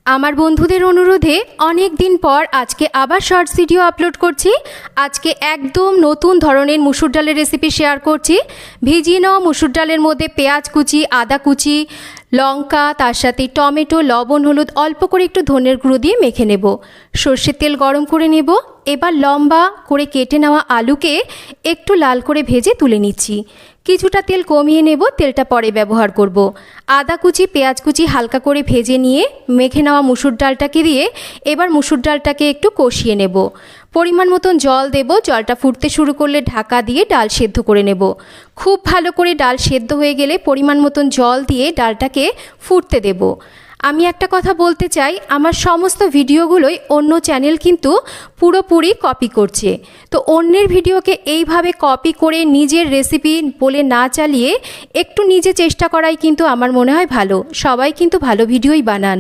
আমার বন্ধুদের অনুরোধে অনেক দিন পর আজকে আবার শর্টস ভিডিও আপলোড করছি। আজকে একদম নতুন ধরনের মুসুর ডালের রেসিপি শেয়ার করছি। ভিজিয়ে নেওয়া মুসুর ডালের মধ্যে পেঁয়াজ কুচি, আদা কুচি, লঙ্কা, তার সাথে টমেটো, লবণ, হলুদ, অল্প করে একটু ধনের গুঁড়ো দিয়ে মেখে নেব। সর্ষের তেল গরম করে নেব। এবার লম্বা করে কেটে নেওয়া আলুকে একটু লাল করে ভেজে তুলে নিচ্ছি। কিছুটা তেল কমিয়ে নেব, তেলটা পরে ব্যবহার করব। আদা কুচি, পেঁয়াজ কুচি হালকা করে ভেজে নিয়ে মেখে নেওয়া মুসুর ডালটাকে দিয়ে এবার মুসুর ডালটাকে একটু কষিয়ে নেব। পরিমাণ মতন জল দেব। জলটা ফুটতে শুরু করলে ঢাকা দিয়ে ডাল সেদ্ধ করে নেব। খুব ভালো করে ডাল সেদ্ধ হয়ে গেলে পরিমাণ মতন জল দিয়ে ডালটাকে ফুটতে দেব। আমি একটা কথা বলতে চাই, আমার সমস্ত ভিডিওগুলোই অন্য চ্যানেল কিন্তু পুরোপুরি কপি করছে। তো অন্যের ভিডিওকে এইভাবে কপি করে নিজের রেসিপি বলে না চালিয়ে একটু নিজে চেষ্টা করাই কিন্তু আমার মনে হয় ভালো। সবাই কিন্তু ভালো ভিডিওই বানান।